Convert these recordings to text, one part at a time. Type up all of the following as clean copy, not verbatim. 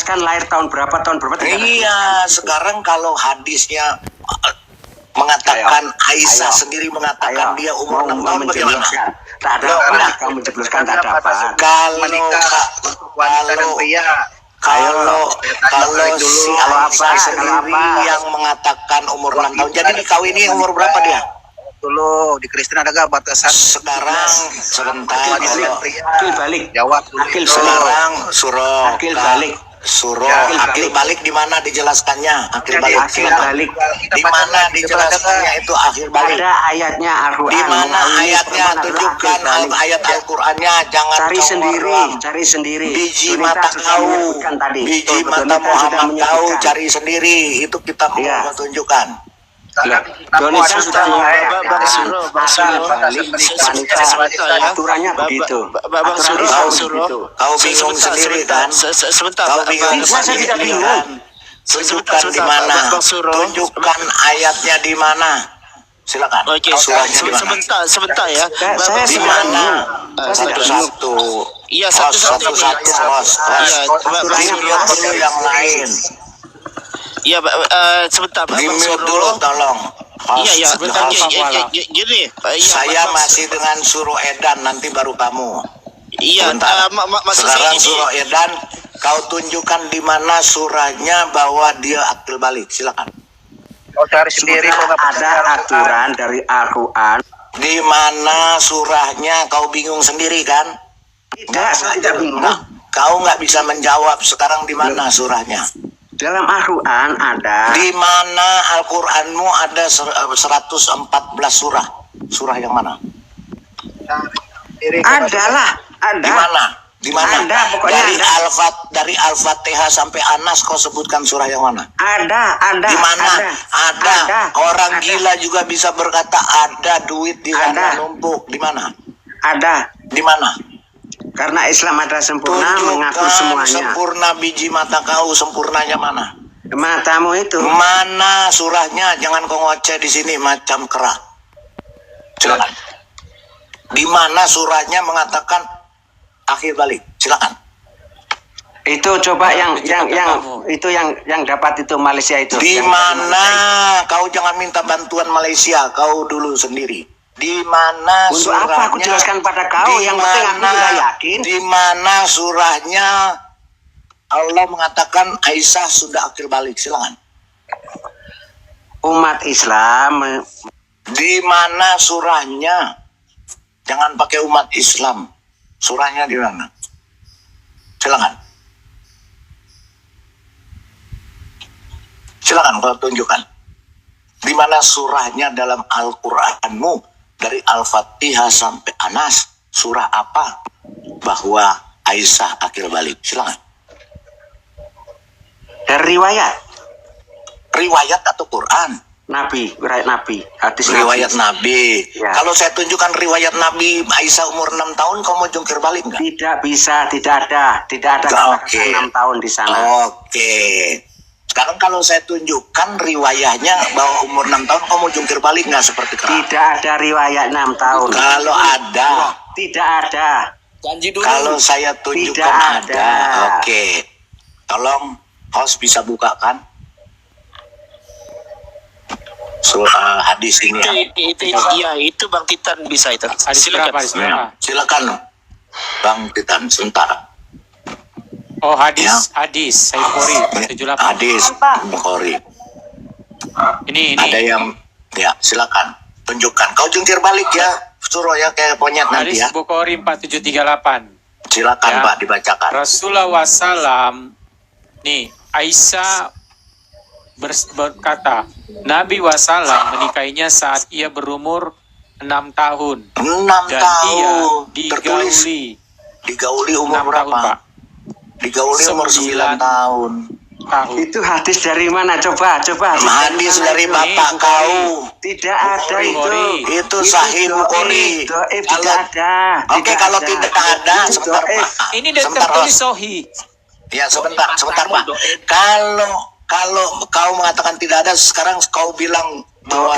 Kan lahir tahun berapa Iya, sekarang kalau hadisnya mengatakan Aisyah sendiri mengatakan dia umur 6 tahun bagaimana? Tak ada apa, kamu menjebloskan tak ada apa. Kalau si Aisyah sendiri yang mengatakan umur 6 tahun, jadi dikawini umur berapa dia? Dulu di Kristen ada gak batasan? Sekarang sebentar, Akil balik. Jawab dulu. Akil sekarang suruh Akil akil balik di mana dijelaskannya? Akil balik di Kita mana dijelaskannya itu akhir balik? Ada ayatnya Al-Quran. Di mana ayatnya? Tunjukkan ayat Al-Qur'annya, jangan cari sendiri. Biji mata kau, biji mata Muhammad kau cari sendiri, itu kita mau tunjukkan. Donisa sudah Bang Suruh, aturannya begitu. Kau bingung sendiri kan? Sebentar. Kau bingung sendiri kan? Tunjukkan di mana? Tunjukkan ayatnya di mana? Silakan. Oke, Surahnya di mana? sebentar ya. Saya Di mana? Satu-satu. Iya, satu-satu. Aturannya perlu yang lain. Iya, sebentar. Di-mute dulu tolong. Iya, sebentar. Gini. Saya masih dengan suruh edan, nanti baru kamu. Iya, maksud saya sekarang suruh edan, kau tunjukkan di mana surahnya bahwa dia akil balik. Silakan. Kau cari sendiri. Ada aturan dari Al-Quran. Di mana surahnya? Kau bingung sendiri kan? Tidak, saya tidak bingung. Kau nggak bisa menjawab sekarang di mana surahnya? Dalam Al-Quran ada. Di mana Al-Quranmu ada 114 surah? Surah yang mana? Ada. Di mana? Di mana? Ada, pokoknya dari Al-Fatihah sampai Anas kau sebutkan surah yang mana? Ada. Di mana? Ada. Orang gila juga bisa berkata ada duit di sana numpuk. Di mana? Ada. Di mana? Karena Islam ada sempurna, mengatur semuanya. Sempurna biji mata kau, sempurnanya mana? Matamu itu. Mana surahnya? Jangan kau ngoceh di sini macam kera. Silakan. Di mana surahnya mengatakan akhir balik? Silakan. Itu coba yang dapat itu Malaysia itu. Di mana? Kau jangan minta bantuan Malaysia, kau dulu sendiri. Di mana Untuk surahnya? apa aku jelaskan pada kau? Yang penting aku sudah yakin. Di mana surahnya Allah mengatakan Aisyah sudah akil balik? Silakan. Umat Islam. Di mana surahnya? Jangan pakai umat Islam. Surahnya di mana? Silakan. Silakan kau tunjukkan. Di mana surahnya dalam Al-Qur'anmu? Dari Al-Fatihah sampai Anas, surah apa bahwa Aisyah akil balik? Silakan. Dari riwayat atau Quran? riwayat Nabi, hadis riwayat Nabi. Ya. Kalau saya tunjukkan riwayat Nabi Aisyah umur 6 tahun, kau mau jungkir balik nggak? Tidak bisa, tidak ada Oke. 6 tahun di sana. Oke. Sekarang kalau saya tunjukkan riwayahnya bahwa umur 6 tahun, kau mau jungkir balik nggak seperti kera? Tidak ada riwayat 6 tahun. Kalau ada. Tidak ada. Janji dulu. Kalau saya tunjukkan Tidak ada. Oke. Tolong host bisa bukakan surah hadis ini ya. Itu Bang Titan bisa itu. Silakan. Silakan Bang Titan sebentar. Oh, hadis Sahih Bukhari 78. Hadis Bukhari. Ini. Ada yang ya, silakan tunjukkan. Kau jungkir balik ya, suruh ya kayak monyet nanti Hadis ya. Bukhari 4738. Silakan Ya. Pak dibacakan. Rasulullah wassalam, nih Aisyah berkata, Nabi wassalam menikahinya saat ia berumur 6 tahun 6 dan tahun. ia Tertulis digauli umur 6 tahun, berapa? Pak. Digauli umur 9 tahun. Itu hadis dari mana? Coba. Hadis dari bapak kau. Tidak ada itu. Itu Sahih Bukhari. Tidak ada. Oke, kalau tidak ada, sebentar Pak. Ini Sebentar, tertulis Host. Sahih. Ya, sebentar Pak. Kalau kau mengatakan tidak ada, sekarang kau bilang bahwa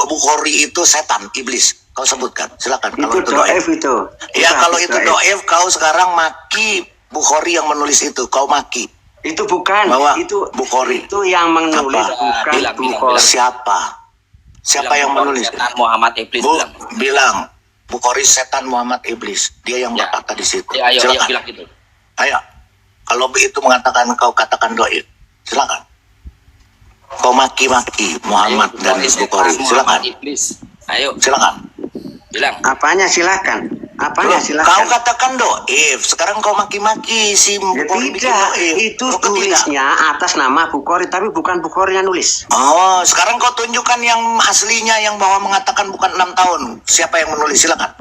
Bukhari itu setan, iblis. Kau sebutkan, silakan. Itu do'if itu. Ya, kalau itu do'if, kau sekarang maki Bukhari yang menulis itu, kau maki. Itu bukan, Bahwa itu Bukhari. itu yang menulis Apa? bukan Bilang. Bukhari. Siapa yang menulis? Setan Muhammad Iblis Bilang Bukhari setan Muhammad Iblis. Dia yang Ya. berkata di situ. Ya, ayo Silakan. bilang gitu. Ayo. Kalau itu mengatakan kau katakan doib. Silakan. Kau maki-maki Muhammad Ayo, dan setan Bukhari. Silakan. Muhammad Iblis. Ayo Silakan. bilang. Apanya silakan? Apanya Loh, silakan? kau katakan doib. Sekarang kau maki-maki si Ya, Bukhari bikin tidak, doib. itu Kau tidak. tulisnya atas nama Bukhari, tapi bukan Bukhari yang nulis. Oh, sekarang kau tunjukkan yang aslinya yang bahwa mengatakan bukan 6 tahun. Siapa yang menulis? Silakan.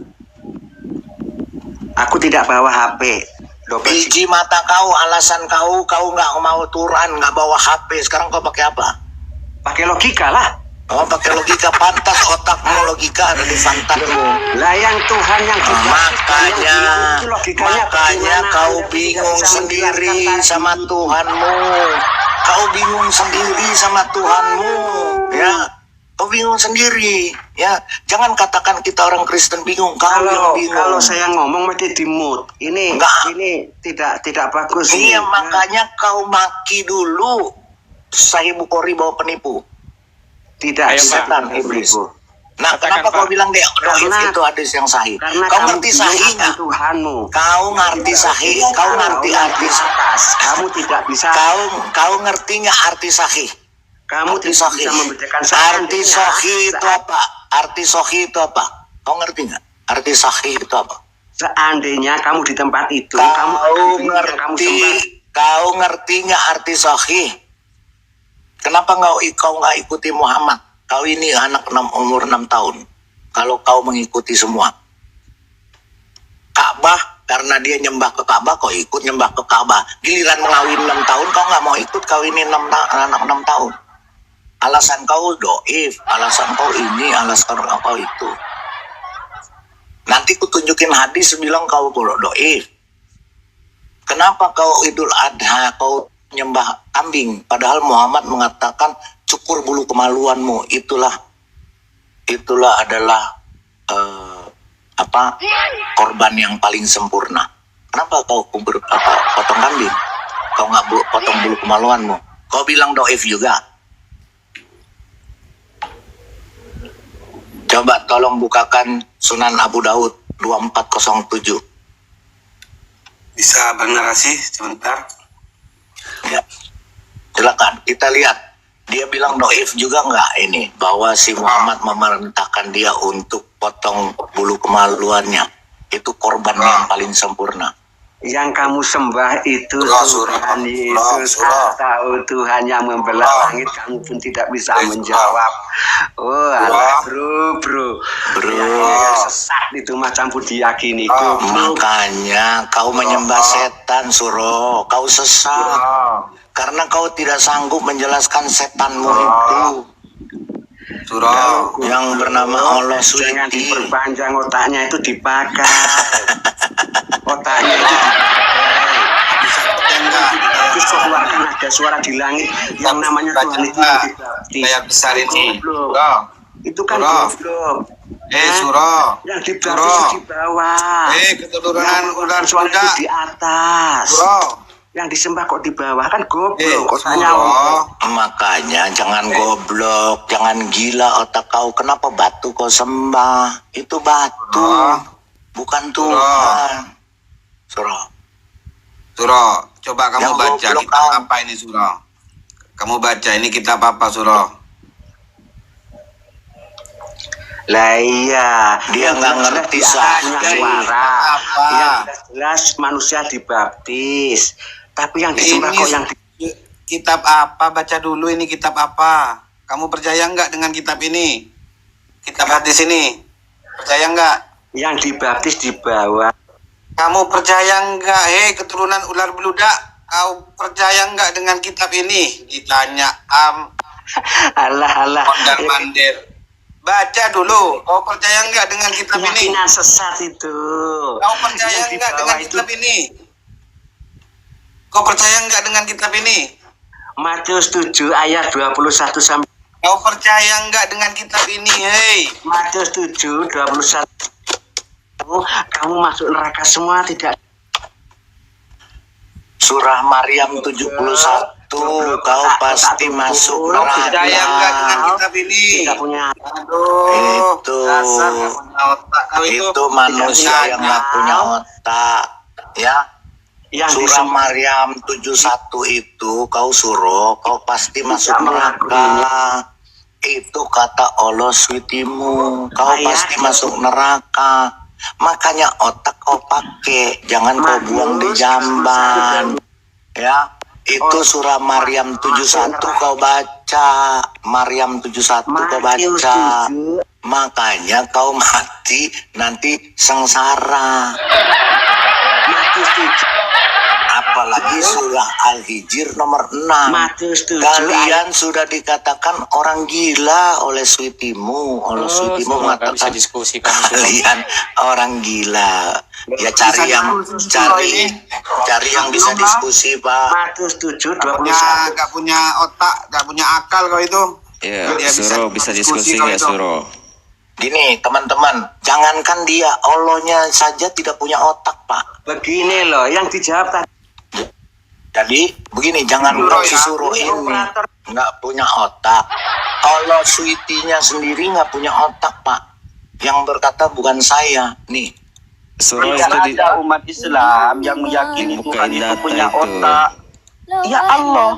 Aku tidak bawa HP. Double Biji mata kau, alasan kau nggak mau Quran, nggak bawa HP. Sekarang kau pakai apa? pakai logika lah. Oh, pakai logika. Pantas otakmu logika ada di pantatmu. Lah yang Tuhan yang Makanya bagaimana kau Anda bingung tidak bisa sendiri menjelaskan sama tadi? Tuhanmu. Kau bingung sendiri sama Tuhanmu, ya. Kau bingung sendiri, ya. Jangan katakan kita orang Kristen bingung. Kau yang bingung. Kalau saya ngomong mesti di mood. Ini Enggak. ini tidak bagus. Iya, ini. makanya kau maki dulu Sahih Bukhari bawa penipu. Tidak Ayo, Pak. Setan iblis. Nah, Katakan, kenapa kau Pak. bilang Karena- itu hadis yang sahih? Karena Kau kamu ngerti bingung sahih akan nggak? Tuhanmu. Kau ngerti sahih? Kau ngerti arti atas. Kamu tidak bisa. Kau ngerti nggak arti sahih? Kamu Arti tidak sahih. bisa membedakan Arti seandainya sahih itu apa? Arti sahih itu apa? Kau ngerti nggak? Arti sahih itu apa? Seandainya kamu di tempat itu, kamu Kau kamu ngerti? sembah. Kau ngerti nggak arti sahih? Kenapa kau nggak ikuti Muhammad? Kau ini anak umur 6 tahun. Kalau kau mengikuti semua. Ka'bah, karena dia nyembah ke Ka'bah, kau ikut nyembah ke Ka'bah. Giliran mengawin 6 tahun, kau nggak mau ikut kawinin anak 6 tahun. Alasan kau doif, alasan kau ini, alasan kau itu. Nanti ku tunjukin hadis bilang kau doif. Kenapa kau Idul Adha, kau nyembah kambing? Padahal Muhammad mengatakan cukur bulu kemaluanmu. Itulah adalah korban yang paling sempurna. Kenapa kau potong kambing? Kau nggak potong bulu kemaluanmu? Kau bilang doif juga. Coba tolong bukakan Sunan Abu Daud 2407. Bisa bernarasi sebentar? Ya. Silakan kita lihat. Dia bilang doif juga nggak ini bahwa si Muhammad memerintahkan dia untuk potong bulu kemaluannya. Itu korban yang paling sempurna. Yang kamu sembah itu Surah, Tuhan surah, Yesus. surah. Tahu Tuhan yang membelah langit, kamu pun tidak bisa menjawab. Oh, alah, bro. Yang sesat itu macam pun diyakini itu. Makanya kau menyembah setan, Suro. Kau sesat. Karena kau tidak sanggup menjelaskan setanmu itu. Surah. Yang bernama Allah Jangan Suci. diperpanjang otaknya, itu dipakai. Otaknya itu Enggak. terus keluarkan ada suara di langit yang namanya Tuhan itu yang dibaptis. Kayak besar ini. Goblok. Surah. Itu kan Surah. goblok. Surah. Yang dibaptis Surah. itu di bawah. Keturunan Yang ular suara itu budak. di atas. Surah. Yang disembah kok di bawah, kan goblok. Otaknya Surah. Makanya jangan goblok, jangan gila otak kau. Kenapa batu kau sembah? Itu batu, bukan Tuhan. Surah. Surah. Coba kamu Yang baca goblok kitab kau. apa ini Surah? Kamu baca ini kitab apa Surah? Lah iya, Dia nggak ngerti arahnya sahih. suara. Apa? Yang jelas manusia dibaptis. Tapi yang disembah Ini kok yang kitab apa? Baca dulu ini kitab apa? Kamu percaya nggak dengan kitab ini? Kitab hadis ini? Percaya nggak? yang dibaptis di bawah. Kamu percaya nggak? Hei keturunan ular beludak, kau percaya nggak dengan kitab ini? Ditanya Alah. mondar mandir. Baca dulu. Kau percaya nggak dengan kitab ini? Keyakinan sesat itu. Kau percaya Yang di nggak bawah dengan itu kitab ini? Kau percaya nggak dengan kitab ini? Matius 7 ayat 21 sampai Kau percaya nggak dengan kitab ini? Hei, Matius 7 21. Kamu masuk neraka semua tidak. Surah Maryam 71, kau pasti masuk Percaya enggak dengan neraka. kitab ini? Tidak punya. Aduh, Itu. dasar nggak punya otak kau Itu manusia yang nggak punya otak, ya. Yang Surah Maryam 71 itu kau suruh, kau pasti masuk neraka. Itu kata Allah switimu, kau pasti masuk neraka. Makanya otak kau pakai, jangan kau buang di jamban. Ya, itu surah Maryam 71 kau baca. Maryam 71 kau baca. Makanya kau mati nanti sengsara. Apalagi surah Al-Hijr nomor 6. Kalian sudah dikatakan orang gila oleh switimu. Oleh switimu Sudah nggak bisa mengatakan diskusi kami sudah. kalian orang gila. Ya cari yang bisa diskusi, Pak. Matius 7, 21. nggak punya otak, nggak punya akal kau itu. Ya, Dia Suro bisa diskusi kau nggak itu. Suro? Gini, teman-teman, jangankan dia, Allahnya saja tidak punya otak, Pak. Begini loh, yang dijawab tadi. Jadi begini, jangan Bro, si ya. suruh ini nggak punya otak. Allah suitinya sendiri nggak punya otak, Pak. Yang berkata bukan saya, nih. Suro Tidak itu di ada umat Islam yang meyakini Bukain Tuhan itu data punya itu. otak. Ya Allah,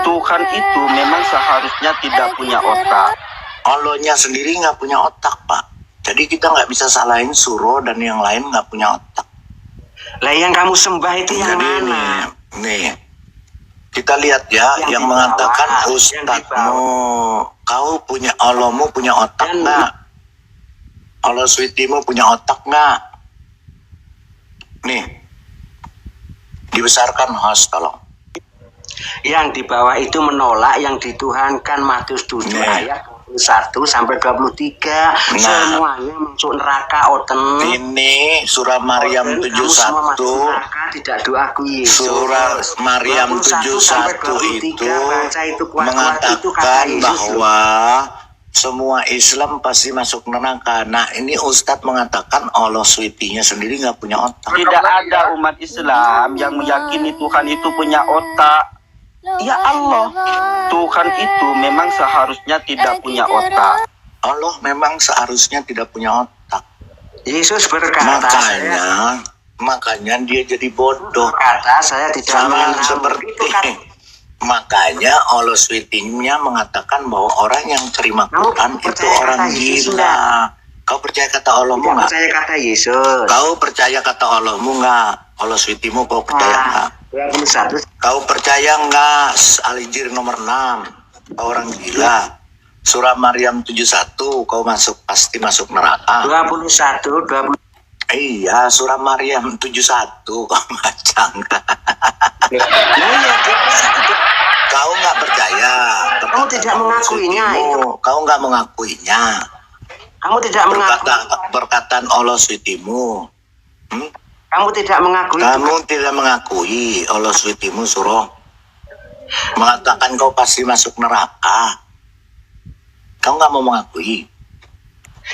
Tuhan itu memang seharusnya tidak punya otak. Allahnya sendiri nggak punya otak, Pak. Jadi kita nggak bisa salahin suruh dan yang lain nggak punya otak. Lah yang kamu sembah itu yang Jadi mana? nih, kita lihat ya, Yang yang di mengatakan bawah, yang di ustadzmu, kau punya Allahmu punya otak Dan- nggak? Allah suitimu punya otak nggak? Nih, dibesarkan host, tolong. Yang di bawah itu menolak yang dituhankan. Matius 7 Nah. ayat 21 sampai 23. Nah. Semuanya masuk neraka, Oten. Ini surah Maryam Oten, kamu semua masuk 71. neraka, tidak doaku Yesus. Surah Maryam 21 sampai 71 itu 23, baca itu kuat-kuat, itu kata mengatakan Yesus. bahwa semua Islam pasti masuk neraka. Nah, ini Ustadz mengatakan Allah suitinya sendiri nggak punya otak. Tidak ada umat Islam yang meyakini Tuhan itu punya otak. Ya Allah, Tuhan itu memang seharusnya tidak punya otak. Allah memang seharusnya tidak punya otak. Yesus berkata, Makanya dia jadi bodoh. saya tidak Sama mengenal. seperti Itu kan- makanya Allah suitinya mengatakan bahwa orang yang terima Kamu Quran itu percaya orang kata Yesus gila. Kau percaya kata Allahmu tidak nggak? percaya kata Yesus. Kau percaya kata Allahmu nggak? Allah suitimu kau percaya nggak? 21 Kau percaya nggak? Al-Hijr nomor 6. Kau orang gila. Surah Maryam 71 kau pasti masuk neraka. 21 20. Iya, surah Maryam 71 kau baca nggak? Nah, iya, dia bisa tidak. Kau nggak percaya? Kamu tidak mengakuinya, Suitimu. Kau nggak mengakuinya. Kamu tidak mengakui. Perkataan Allah suitimu. Kamu tidak mengakui. Kamu tidak mengakui Allah suitimu suruh mengatakan kau pasti masuk neraka. Kau nggak mau mengakui.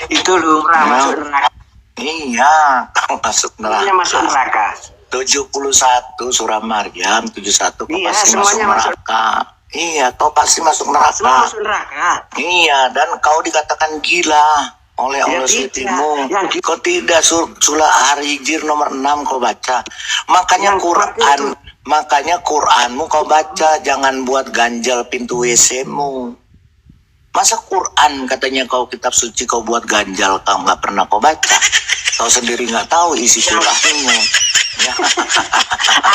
Itu lumrah Nah. masuk neraka. Iya, kau masuk neraka. Semuanya masuk neraka. 71 surah Maryam 71 kau Iya, pasti masuk semuanya masuk. neraka. Iya, kau pasti masuk Semua neraka. masuk neraka. Iya, dan kau dikatakan gila oleh Ya, Allah tidak. suitimu. Yang di- Kau tidak surah Al-Hijr nomor 6 kau baca. Makanya Yang Quran, itu. makanya Quranmu kau baca, jangan buat ganjal pintu WC-mu. Masa Quran katanya kau kitab suci kau buat ganjal, kau nggak pernah kau baca. Kau sendiri nggak tahu isi surahmu. Ya.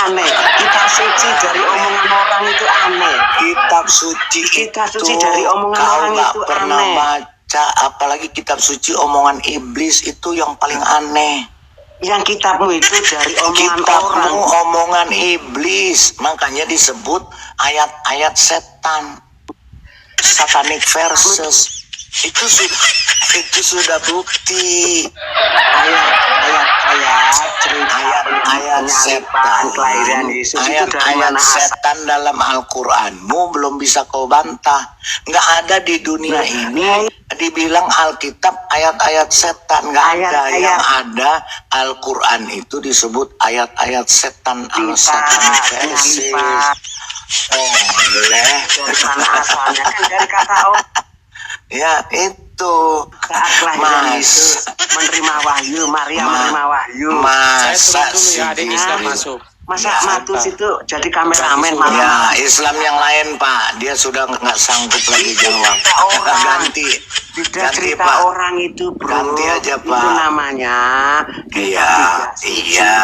Aneh. Kita suci dari omongan orang itu aneh. Kitab suci Kitab itu suci dari omongan kau orang nggak itu pernah aneh. baca, apalagi kitab suci omongan iblis itu yang paling aneh. Yang kitabmu itu dari omongan Kitabmu orang. omongan iblis, makanya disebut ayat-ayat setan, satanic verses. Itu sudah bukti. Ayat cerita Ayat-ayat setan, kelahiran Yesus itu dari ayat-ayat mana asal? setan dalam Al-Quranmu belum bisa kau bantah. Nggak ada di dunia ini dibilang Alkitab ayat-ayat setan, nggak ada. Ayat-ayat. Yang ada Al-Quran itu disebut ayat-ayat setan al-satan versi. Oleh Dari mana asalnya? Kan dari kata Allah. ya itu Saat kelahiran Mas. itu menerima wahyu, Maria menerima wahyu. Saya Masa turun dulu ya, ada sih Islam gitu? masuk. Masa Ya, Matus sebentar. itu jadi kameramen Ya, malah. Ya, Islam yang lain Pak, dia sudah nggak sanggup lagi jawab. cerita orang. Ganti, Tidak ganti cerita Pak. orang itu bro. Ganti aja, Itu Pak. namanya Iya, iya.